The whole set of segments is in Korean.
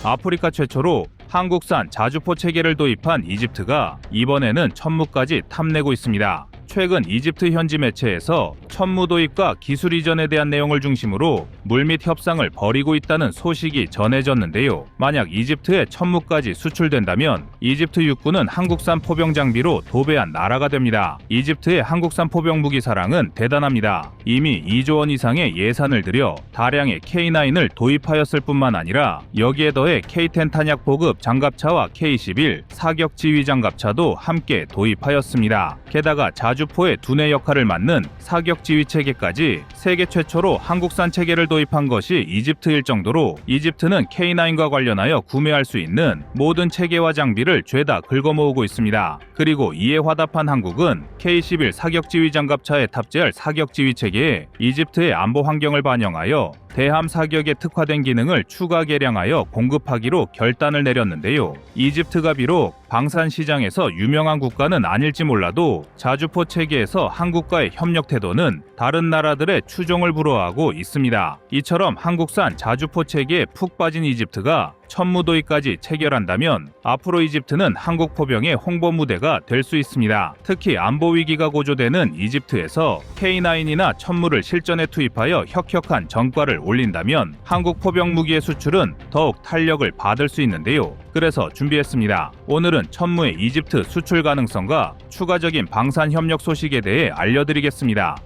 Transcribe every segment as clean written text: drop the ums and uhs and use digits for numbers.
아프리카 최초로 한국산 자주포 체계를 도입한 이집트가 이번에는 천무까지 탐내고 있습니다. 최근 이집트 현지 매체에서 천무 도입과 기술 이전에 대한 내용을 중심으로 물밑 협상을 벌이고 있다는 소식이 전해졌는데요. 만약 이집트에 천무까지 수출된다면 이집트 육군은 한국산 포병 장비로 도배한 나라가 됩니다. 이집트의 한국산 포병 무기 사랑은 대단합니다. 이미 2조 원 이상의 예산을 들여 다량의 K9을 도입하였을 뿐만 아니라 여기에 더해 K10 탄약 보급 장갑차와 K11 사격 지휘 장갑차도 함께 도입하였습니다. 게다가 자주포의 두뇌 역할을 맡는 사격 지휘 체계까지 세계 최초로 한국산 체계를 도입한 것이 이집트일 정도로 이집트는 K9과 관련하여 구매할 수 있는 모든 체계와 장비를 죄다 긁어모으고 있습니다. 그리고 이에 화답한 한국은 K11 사격 지휘 장갑차에 탑재할 사격 지휘 체계에 이집트의 안보 환경을 반영하여 대함 사격에 특화된 기능을 추가 개량하여 공급하기로 결단을 내렸는데요. 이집트가 비록 방산 시장에서 유명한 국가는 아닐지 몰라도 자주포 체계에서 한국과의 협력 태도는 다른 나라들의 추종을 불허하고 있습니다. 이처럼 한국산 자주포 체계에 푹 빠진 이집트가 천무 도입까지 체결한다면 앞으로 이집트는 한국 포병의 홍보 무대가 될 수 있습니다. 특히 안보 위기가 고조되는 이집트에서 K9이나 천무를 실전에 투입하여 혁혁한 전과를 올린다면 한국 포병 무기의 수출은 더욱 탄력을 받을 수 있는데요. 그래서 준비했습니다. 오늘은 천무의 이집트 수출 가능성과 추가적인 방산 협력 소식에 대해 알려드리겠습니다.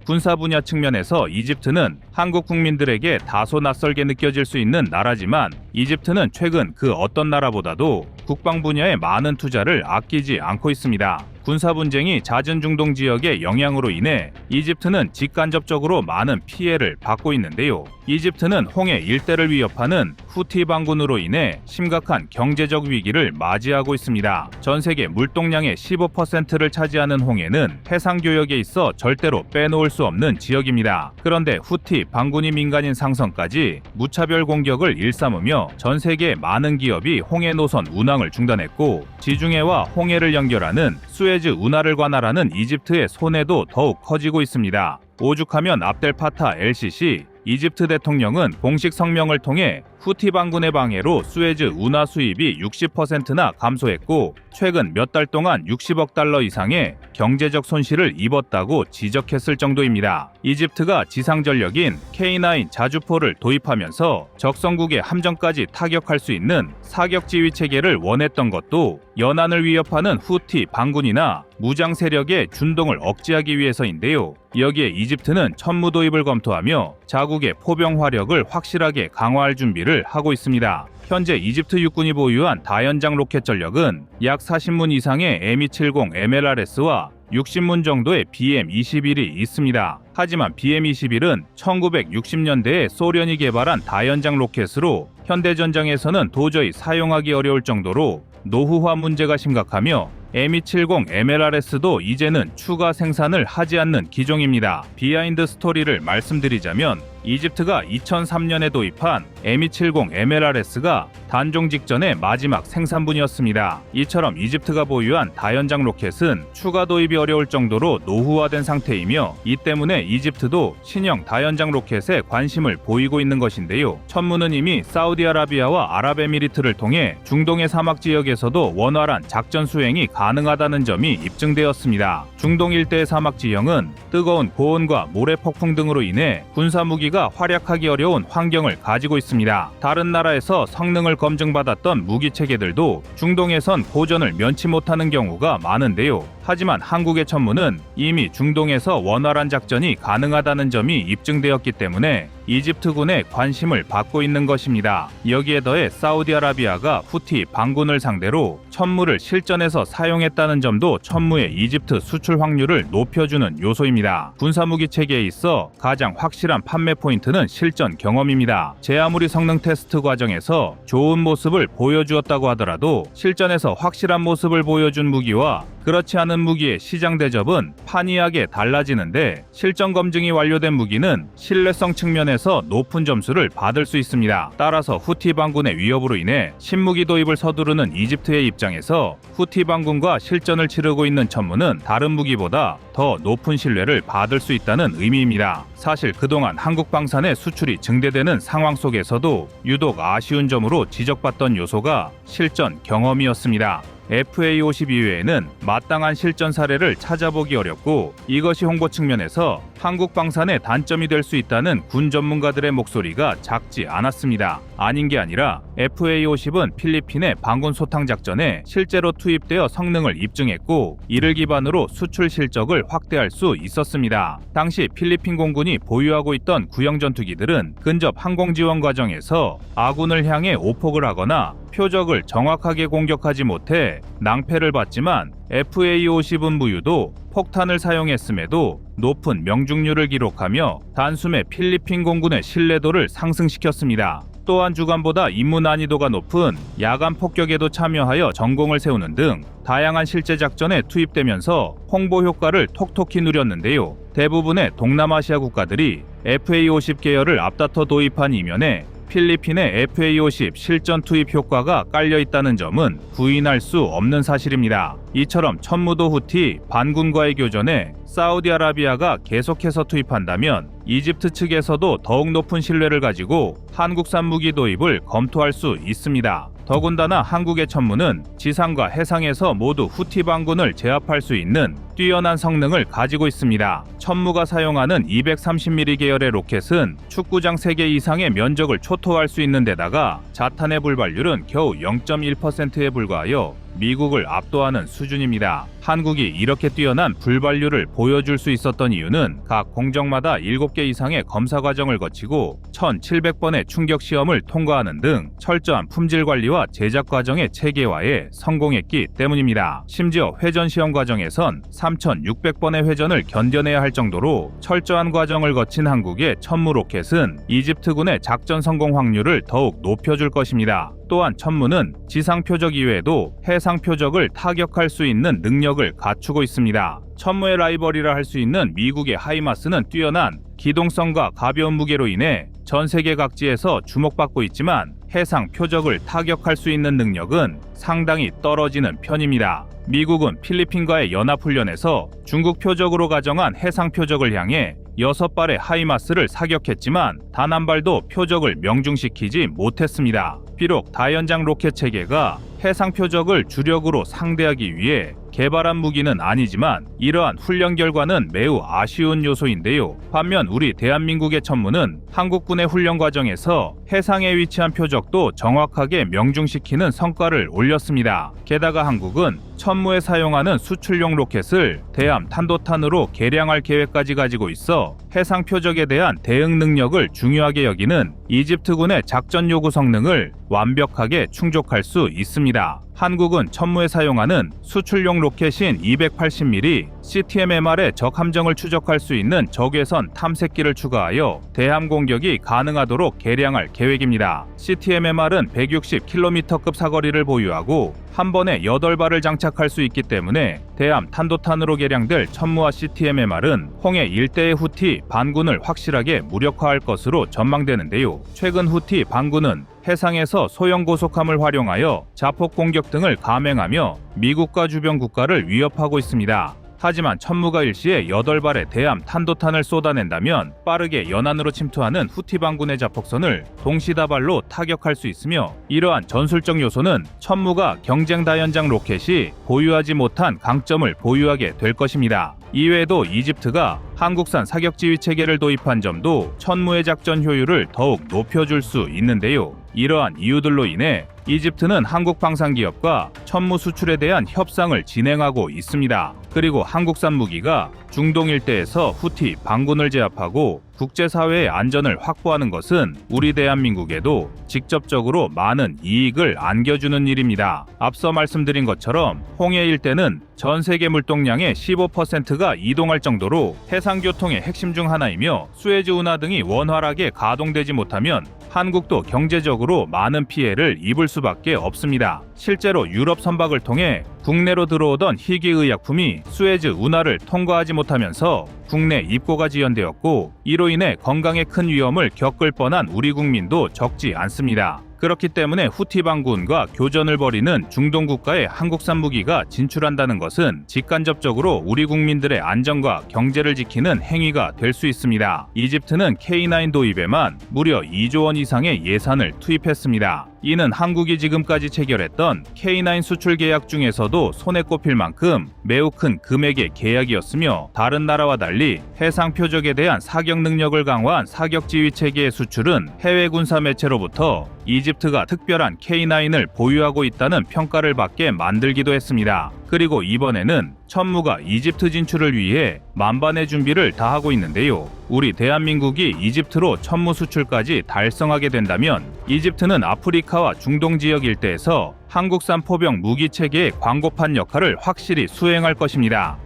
군사 분야 측면에서 이집트는 한국 국민들에게 다소 낯설게 느껴질 수 있는 나라지만 이집트는 최근 그 어떤 나라보다도 국방 분야에 많은 투자를 아끼지 않고 있습니다. 군사 분쟁이 잦은 중동 지역의 영향으로 인해 이집트는 직간접적으로 많은 피해를 받고 있는데요. 이집트는 홍해 일대를 위협하는 후티 반군으로 인해 심각한 경제적 위기를 맞이하고 있습니다. 전 세계 물동량의 15%를 차지하는 홍해는 해상 교역에 있어 절대로 빼놓을 수 없는 지역입니다. 그런데 후티 반군이 민간인 상선까지 무차별 공격을 일삼으며 전 세계 많은 기업이 홍해 노선 운항을 중단했고 지중해와 홍해를 연결하는 수에즈 운하를 관할하는 이집트의 손해도 더욱 커지고 있습니다. 오죽하면 압델파타 LCC 이집트 대통령은 공식 성명을 통해 후티 반군의 방해로 수에즈 운하 수입이 60%나 감소했고 최근 몇 달 동안 60억 달러 이상의 경제적 손실을 입었다고 지적했을 정도입니다. 이집트가 지상전력인 K9 자주포를 도입하면서 적성국의 함정까지 타격할 수 있는 사격 지휘 체계를 원했던 것도 연안을 위협하는 후티 반군이나 무장 세력의 준동을 억제하기 위해서인데요. 여기에 이집트는 천무 도입을 검토하며 자국의 포병 화력을 확실하게 강화할 준비를 하고 있습니다. 현재 이집트 육군이 보유한 다연장 로켓 전력은 약 40문 이상의 M270 MLRS와 60문 정도의 BM-21이 있습니다. 하지만 BM-21은 1960년대에 소련이 개발한 다연장 로켓으로 현대전장에서는 도저히 사용하기 어려울 정도로 노후화 문제가 심각하며 M270 MLRS도 이제는 추가 생산을 하지 않는 기종입니다. 비하인드 스토리를 말씀드리자면 이집트가 2003년에 도입한 M270 MLRS가 단종 직전의 마지막 생산분이었습니다. 이처럼 이집트가 보유한 다연장 로켓은 추가 도입이 어려울 정도로 노후화된 상태이며 이 때문에 이집트도 신형 다연장 로켓에 관심을 보이고 있는 것인데요. 천무는 이미 사우디아라비아와 아랍에미리트를 통해 중동의 사막 지역에서도 원활한 작전 수행이 가능하다는 점이 입증되었습니다. 중동 일대의 사막 지형은 뜨거운 고온과 모래 폭풍 등으로 인해 군사 무기가 활약하기 어려운 환경을 가지고 있습니다. 다른 나라에서 성능을 검증받았던 무기 체계들도 중동에선 고전을 면치 못하는 경우가 많은데요. 하지만 한국의 천무는 이미 중동에서 원활한 작전이 가능하다는 점이 입증되었기 때문에 이집트군의 관심을 받고 있는 것입니다. 여기에 더해 사우디아라비아가 후티 반군을 상대로 천무를 실전에서 사용했다는 점도 천무의 이집트 수출 확률을 높여주는 요소입니다. 군사무기 체계에 있어 가장 확실한 판매 포인트는 실전 경험입니다. 제 아무리 성능 테스트 과정에서 좋은 모습을 보여주었다고 하더라도 실전에서 확실한 모습을 보여준 무기와 그렇지 않은 많은 무기의 시장 대접은 판이하게 달라지는데 실전 검증이 완료된 무기는 신뢰성 측면에서 높은 점수를 받을 수 있습니다. 따라서 후티 반군의 위협으로 인해 신무기 도입을 서두르는 이집트의 입장에서 후티 반군과 실전을 치르고 있는 천무는 다른 무기보다 더 높은 신뢰를 받을 수 있다는 의미입니다. 사실 그동안 한국 방산의 수출이 증대되는 상황 속에서도 유독 아쉬운 점으로 지적받던 요소가 실전 경험이었습니다. FA-50 이외에는 마땅한 실전 사례를 찾아보기 어렵고 이것이 홍보 측면에서 한국 방산의 단점이 될 수 있다는 군 전문가들의 목소리가 작지 않았습니다. 아닌 게 아니라 FA-50은 필리핀의 반군 소탕 작전에 실제로 투입되어 성능을 입증했고 이를 기반으로 수출 실적을 확대할 수 있었습니다. 당시 필리핀 공군이 보유하고 있던 구형 전투기들은 근접 항공 지원 과정에서 아군을 향해 오폭을 하거나 표적을 정확하게 공격하지 못해 낭패를 봤지만 FA-50은 무유도 폭탄을 사용했음에도 높은 명중률을 기록하며 단숨에 필리핀 공군의 신뢰도를 상승시켰습니다. 또한 주간보다 임무 난이도가 높은 야간 폭격에도 참여하여 전공을 세우는 등 다양한 실제 작전에 투입되면서 홍보 효과를 톡톡히 누렸는데요. 대부분의 동남아시아 국가들이 FA-50 계열을 앞다퉈 도입한 이면에 필리핀의 FA-50 실전 투입 효과가 깔려 있다는 점은 부인할 수 없는 사실입니다. 이처럼 천무도 후티 반군과의 교전에 사우디아라비아가 계속해서 투입한다면 이집트 측에서도 더욱 높은 신뢰를 가지고 한국산 무기 도입을 검토할 수 있습니다. 더군다나 한국의 천무는 지상과 해상에서 모두 후티 반군을 제압할 수 있는 뛰어난 성능을 가지고 있습니다. 천무가 사용하는 230mm 계열의 로켓은 축구장 3개 이상의 면적을 초토화할 수 있는 데다가 자탄의 불발률은 겨우 0.1%에 불과하여 미국을 압도하는 수준입니다. 한국이 이렇게 뛰어난 불발률을 보여줄 수 있었던 이유는 각 공정마다 7개 이상의 검사 과정을 거치고 1,700번의 충격 시험을 통과하는 등 철저한 품질 관리와 제작 과정의 체계화에 성공했기 때문입니다. 심지어 회전 시험 과정에선 3,600번의 회전을 견뎌내야 할 정도로 철저한 과정을 거친 한국의 천무 로켓은 이집트군의 작전 성공 확률을 더욱 높여줄 것입니다. 또한 천무는 지상 표적 이외에도 해상 표적을 타격할 수 있는 능력을 갖추고 있습니다. 천무의 라이벌이라 할 수 있는 미국의 하이마스는 뛰어난 기동성과 가벼운 무게로 인해 전 세계 각지에서 주목받고 있지만 해상 표적을 타격할 수 있는 능력은 상당히 떨어지는 편입니다. 미국은 필리핀과의 연합훈련에서 중국 표적으로 가정한 해상 표적을 향해 6발의 하이마스를 사격했지만 단 한 발도 표적을 명중시키지 못했습니다. 비록 다연장 로켓 체계가 해상 표적을 주력으로 상대하기 위해 개발한 무기는 아니지만 이러한 훈련 결과는 매우 아쉬운 요소인데요. 반면 우리 대한민국의 천무는 한국군의 훈련 과정에서 해상에 위치한 표적도 정확하게 명중시키는 성과를 올렸습니다. 게다가 한국은 천무에 사용하는 수출용 로켓을 대함 탄도탄으로 개량할 계획까지 가지고 있어 해상 표적에 대한 대응 능력을 중요하게 여기는 이집트군의 작전 요구 성능을 완벽하게 충족할 수 있습니다. 한국은 천무에 사용하는 수출용 로켓인 280mm CTM-MR의 적 함정을 추적할 수 있는 적외선 탐색기를 추가하여 대함 공격이 가능하도록 개량할 계획입니다. CTM-MR은 160km급 사거리를 보유하고 한 번에 8발을 장착할 수 있기 때문에 대함 탄도탄으로 개량될 천무와 CTM-MR은 홍해 일대의 후티 반군을 확실하게 무력화할 것으로 전망되는데요. 최근 후티 반군은 해상에서 소형 고속함을 활용하여 자폭 공격 등을 감행하며 미국과 주변 국가를 위협하고 있습니다. 하지만 천무가 일시에 8발의 대함 탄도탄을 쏟아낸다면 빠르게 연안으로 침투하는 후티 반군의 자폭선을 동시다발로 타격할 수 있으며 이러한 전술적 요소는 천무가 경쟁 다연장 로켓이 보유하지 못한 강점을 보유하게 될 것입니다. 이외에도 이집트가 한국산 사격지휘 체계를 도입한 점도 천무의 작전 효율을 더욱 높여줄 수 있는데요. 이러한 이유들로 인해 이집트는 한국 방산기업과 천무 수출에 대한 협상을 진행하고 있습니다. 그리고 한국산 무기가 중동 일대에서 후티 반군을 제압하고 국제사회의 안전을 확보하는 것은 우리 대한민국에도 직접적으로 많은 이익을 안겨주는 일입니다. 앞서 말씀드린 것처럼 홍해 일대는 전 세계 물동량의 15%가 이동할 정도로 해상교통의 핵심 중 하나이며 수에즈 운하 등이 원활하게 가동되지 못하면 한국도 경제적으로 많은 피해를 입을 수밖에 없습니다. 실제로 유럽 선박을 통해 국내로 들어오던 희귀의약품이 수에즈 운하를 통과하지 못하면서 국내 입고가 지연되었고, 이로 인해 건강에 큰 위험을 겪을 뻔한 우리 국민도 적지 않습니다. 그렇기 때문에 후티 반군과 교전을 벌이는 중동 국가에 한국산 무기가 진출한다는 것은 직간접적으로 우리 국민들의 안전과 경제를 지키는 행위가 될 수 있습니다. 이집트는 K9 도입에만 무려 2조 원 이상의 예산을 투입했습니다. 이는 한국이 지금까지 체결했던 K9 수출 계약 중에서도 손에 꼽힐 만큼 매우 큰 금액의 계약이었으며, 다른 나라와 달리 해상 표적에 대한 사격 능력을 강화한 사격 지휘 체계의 수출은 해외 군사 매체로부터 이집트가 특별한 K9을 보유하고 있다는 평가를 받게 만들기도 했습니다. 그리고 이번에는 천무가 이집트 진출을 위해 만반의 준비를 다하고 있는데요. 우리 대한민국이 이집트로 천무 수출까지 달성하게 된다면 이집트는 아프리카와 중동 지역 일대에서 한국산 포병 무기 체계의 광고판 역할을 확실히 수행할 것입니다.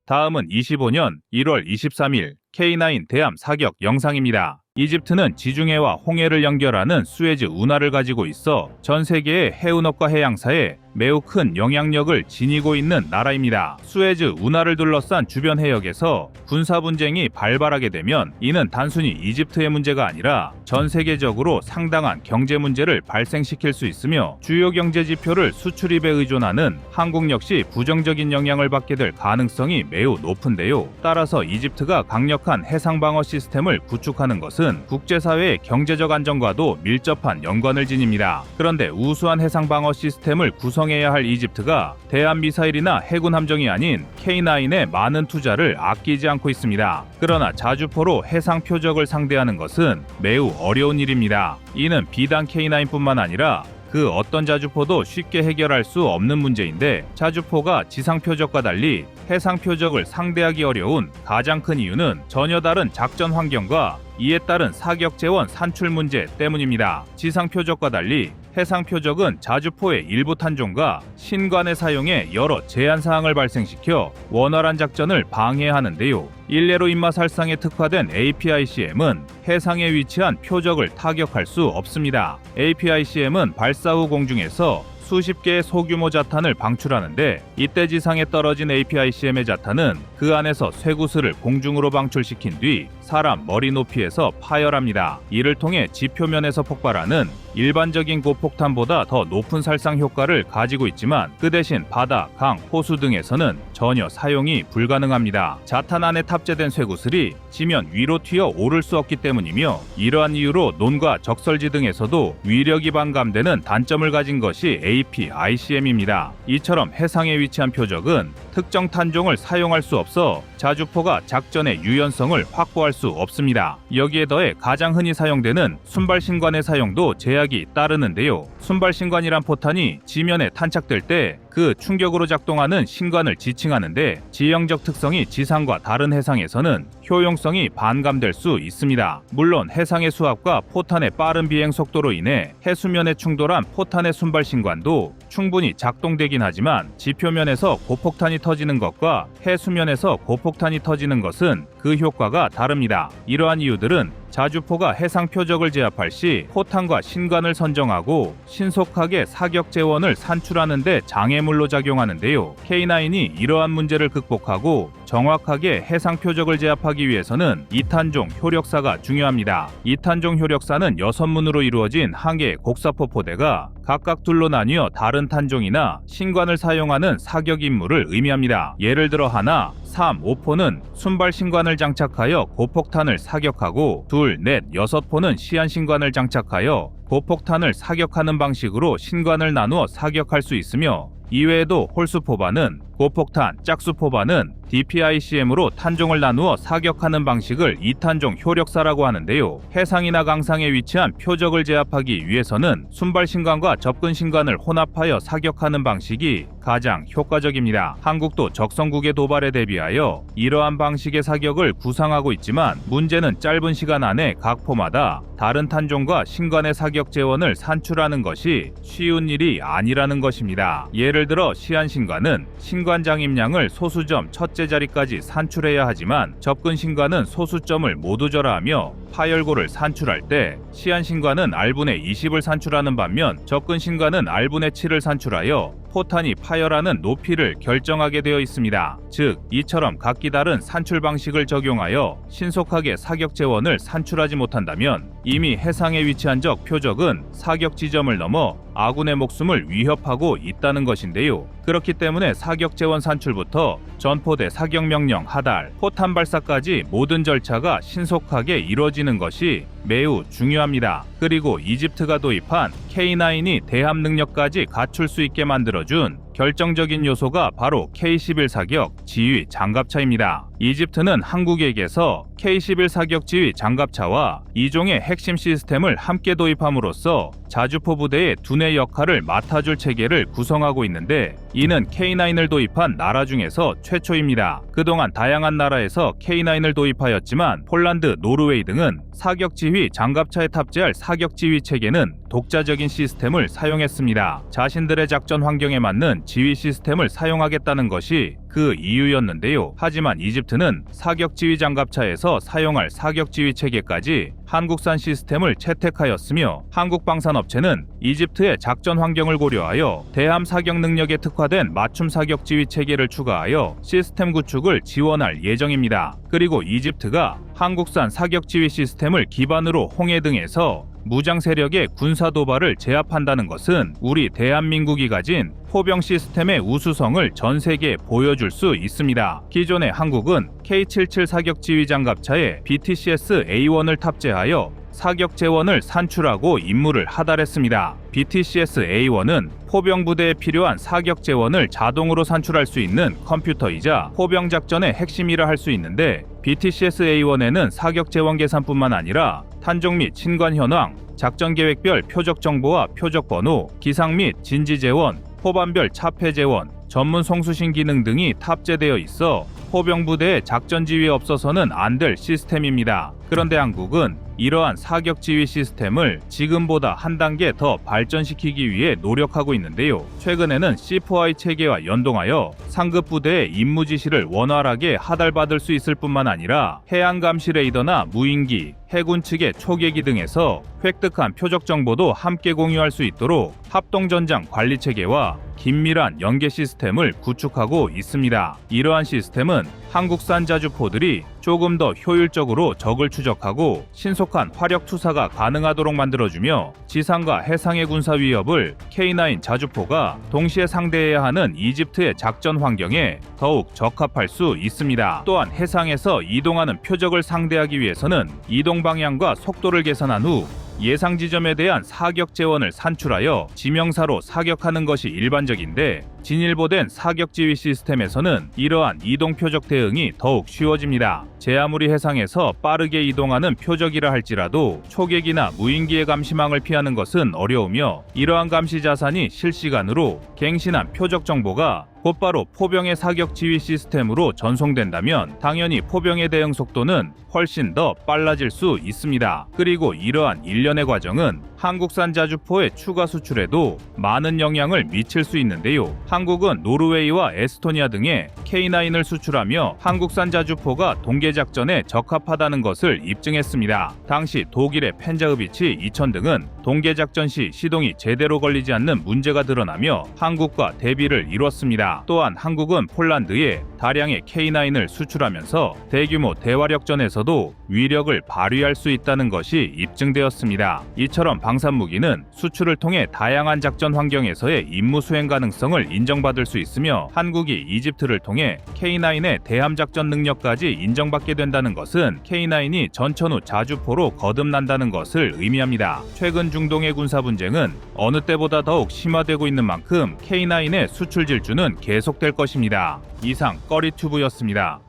다음은 25년 1월 23일 K9 대함 사격 영상입니다. 이집트는 지중해와 홍해를 연결하는 수에즈 운하를 가지고 있어 전 세계의 해운업과 해양사에 매우 큰 영향력을 지니고 있는 나라입니다. 수에즈 운하를 둘러싼 주변 해역에서 군사 분쟁이 발발하게 되면 이는 단순히 이집트의 문제가 아니라 전 세계적으로 상당한 경제 문제를 발생시킬 수 있으며, 주요 경제 지표를 수출입에 의존하는 한국 역시 부정적인 영향을 받게 될 가능성이 매우 높은데요. 따라서 이집트가 강력한 해상 방어 시스템을 구축하는 것은 국제사회의 경제적 안정과도 밀접한 연관을 지닙니다. 그런데 우수한 해상 방어 시스템을 구성해야 할 이집트가 대한 미사일이나 해군 함정이 아닌 K9에 많은 투자를 아끼지 않고 있습니다. 그러나 자주포로 해상 표적을 상대하는 것은 매우 어려운 일입니다. 이는 비단 K9뿐만 아니라 그 어떤 자주포도 쉽게 해결할 수 없는 문제인데, 자주포가 지상 표적과 달리 해상 표적을 상대하기 어려운 가장 큰 이유는 전혀 다른 작전 환경과 이에 따른 사격 재원 산출 문제 때문입니다. 지상 표적과 달리 해상 표적은 자주포의 일부 탄종과 신관의 사용에 여러 제한 사항을 발생시켜 원활한 작전을 방해하는데요. 일례로 인마살상에 특화된 APICM은 해상에 위치한 표적을 타격할 수 없습니다. APICM은 발사 후 공중에서 수십 개의 소규모 자탄을 방출하는데, 이때 지상에 떨어진 APICM의 자탄은 그 안에서 쇠구슬을 공중으로 방출시킨 뒤 사람 머리 높이에서 파열합니다. 이를 통해 지표면에서 폭발하는 일반적인 고폭탄보다 더 높은 살상 효과를 가지고 있지만, 그 대신 바다, 강, 호수 등에서는 전혀 사용이 불가능합니다. 자탄 안에 탑재된 쇠구슬이 지면 위로 튀어 오를 수 없기 때문이며, 이러한 이유로 논과 적설지 등에서도 위력이 반감되는 단점을 가진 것이 APICM입니다. 이처럼 해상에 위치한 표적은 특정 탄종을 사용할 수 없어 자주포가 작전의 유연성을 확보할 수 없습니다. 여기에 더해 가장 흔히 사용되는 순발신관의 사용도 제약이 따르는데요. 순발신관이란 포탄이 지면에 탄착될 때 그 충격으로 작동하는 신관을 지칭하는데, 지형적 특성이 지상과 다른 해상에서는 효용성이 반감될 수 있습니다. 물론 해상의 수압과 포탄의 빠른 비행 속도로 인해 해수면에 충돌한 포탄의 순발신관도 충분히 작동되긴 하지만, 지표면에서 고폭탄이 터지는 것과 해수면에서 고폭탄이 터지는 것은 그 효과가 다릅니다. 이러한 이유들은 자주포가 해상 표적을 제압할 시 포탄과 신관을 선정하고 신속하게 사격 재원을 산출하는 데 장애물로 작용하는데요. K9이 이러한 문제를 극복하고 정확하게 해상 표적을 제압하기 위해서는 2탄종 효력사가 중요합니다. 2탄종 효력사는 6문으로 이루어진 한 개의 곡사포 포대가 각각 둘로 나뉘어 다른 탄종이나 신관을 사용하는 사격 임무를 의미합니다. 예를 들어 하나, 3, 5포는 순발 신관을 장착하여 고폭탄을 사격하고, 2, 4, 6포는 시한 신관을 장착하여 고폭탄을 사격하는 방식으로 신관을 나누어 사격할 수 있으며, 이외에도 홀수포반은 고폭탄, 짝수포반은 DPICM으로 탄종을 나누어 사격하는 방식을 2탄종 효력사라고 하는데요. 해상이나 강상에 위치한 표적을 제압하기 위해서는 순발신관과 접근신관을 혼합하여 사격하는 방식이 가장 효과적입니다. 한국도 적성국의 도발에 대비하여 이러한 방식의 사격을 구상하고 있지만, 문제는 짧은 시간 안에 각 포마다 다른 탄종과 신관의 사격 재원을 산출하는 것이 쉬운 일이 아니라는 것입니다. 예를 들어 시한신관은 신관 신관 장입량을 소수점 첫째 자리까지 산출해야 하지만 접근 신관은 소수점을 모두 절하하며 파열고를 산출할 때 시한 신관은 R분의 20을 산출하는 반면 접근 신관은 R분의 7을 산출하여 포탄이 파열하는 높이를 결정하게 되어 있습니다. 즉, 이처럼 각기 다른 산출 방식을 적용하여 신속하게 사격 재원을 산출하지 못한다면 이미 해상에 위치한 적 표적은 사격 지점을 넘어 아군의 목숨을 위협하고 있다는 것인데요. 그렇기 때문에 사격 재원 산출부터 전포대 사격 명령 하달, 포탄 발사까지 모든 절차가 신속하게 이루어지는 것이 매우 중요합니다. 그리고 이집트가 도입한 K9이 대함 능력까지 갖출 수 있게 만들어준 결정적인 요소가 바로 K-11 사격 지휘 장갑차입니다. 이집트는 한국에게서 K-11 사격 지휘 장갑차와 이종의 핵심 시스템을 함께 도입함으로써 자주포 부대의 두뇌 역할을 맡아줄 체계를 구성하고 있는데 이는 K9을 도입한 나라 중에서 최초입니다. 그동안 다양한 나라에서 K9을 도입하였지만 폴란드, 노르웨이 등은 사격 지휘 장갑차에 탑재할 사격 지휘 체계는 독자적인 시스템을 사용했습니다. 자신들의 작전 환경에 맞는 지휘 시스템을 사용하겠다는 것이 그 이유였는데요. 하지만 이집트는 사격 지휘 장갑차에서 사용할 사격 지휘 체계까지 한국산 시스템을 채택하였으며 한국 방산업체는 이집트의 작전 환경을 고려하여 대함 사격 능력에 특화된 맞춤 사격 지휘 체계를 추가하여 시스템 구축을 지원할 예정입니다. 그리고 이집트가 한국산 사격 지휘 시스템을 기반으로 홍해 등에서 무장 세력의 군사 도발을 제압한다는 것은 우리 대한민국이 가진 포병 시스템의 우수성을 전 세계에 보여줄 수 있습니다. 기존의 한국은 K-77 사격 지휘 장갑차에 BTCS A1을 탑재하여 사격 재원을 산출하고 임무를 하달했습니다. BTCS A1은 포병 부대에 필요한 사격 재원을 자동으로 산출할 수 있는 컴퓨터이자 포병 작전의 핵심이라 할 수 있는데 BTCS A1에는 사격 재원 계산뿐만 아니라 탄종 및 신관 현황, 작전 계획별 표적 정보와 표적 번호, 기상 및 진지 재원, 포반별 차폐 재원, 전문 송수신 기능 등이 탑재되어 있어 포병 부대의 작전 지휘에 없어서는 안 될 시스템입니다. 그런데 한국은 이러한 사격 지휘 시스템을 지금보다 한 단계 더 발전시키기 위해 노력하고 있는데요. 최근에는 C4I 체계와 연동하여 상급 부대의 임무 지시를 원활하게 하달받을 수 있을 뿐만 아니라 해안 감시 레이더나 무인기, 해군 측의 초계기 등에서 획득한 표적 정보도 함께 공유할 수 있도록 합동전장 관리 체계와 긴밀한 연계 시스템을 구축하고 있습니다. 이러한 시스템은 한국산 자주포들이 조금 더 효율적으로 적을 추적하고 신속한 화력 투사가 가능하도록 만들어주며 지상과 해상의 군사 위협을 K9 자주포가 동시에 상대해야 하는 이집트의 작전 환경에 더욱 적합할 수 있습니다. 또한 해상에서 이동하는 표적을 상대하기 위해서는 이동 방향과 속도를 계산한 후 예상 지점에 대한 사격 재원을 산출하여 지명사로 사격하는 것이 일반적인데 진일보된 사격 지휘 시스템에서는 이러한 이동 표적 대응이 더욱 쉬워집니다. 제 아무리 해상에서 빠르게 이동하는 표적이라 할지라도 초계기나 무인기의 감시망을 피하는 것은 어려우며 이러한 감시 자산이 실시간으로 갱신한 표적 정보가 곧바로 포병의 사격 지휘 시스템으로 전송된다면 당연히 포병의 대응 속도는 훨씬 더 빨라질 수 있습니다. 그리고 이러한 일련의 과정은 한국산 자주포의 추가 수출에도 많은 영향을 미칠 수 있는데요. 한국은 노르웨이와 에스토니아 등에 K9을 수출하며 한국산 자주포가 동계작전에 적합하다는 것을 입증했습니다. 당시 독일의 펜자흐비치 2000 등은 동계작전 시 시동이 제대로 걸리지 않는 문제가 드러나며 한국과 대비를 이뤘습니다. 또한 한국은 폴란드에 다량의 K9을 수출하면서 대규모 대화력전에서도 위력을 발휘할 수 있다는 것이 입증되었습니다. 이처럼 방산무기는 수출을 통해 다양한 작전 환경에서의 임무 수행 가능성을 인정받을 수 있으며 한국이 이집트를 통해 K9의 대함 작전 능력까지 인정받게 된다는 것은 K9이 전천후 자주포로 거듭난다는 것을 의미합니다. 최근 중동의 군사 분쟁은 어느 때보다 더욱 심화되고 있는 만큼 K9의 수출 질주는 계속될 것입니다. 이상 꺼리튜브였습니다.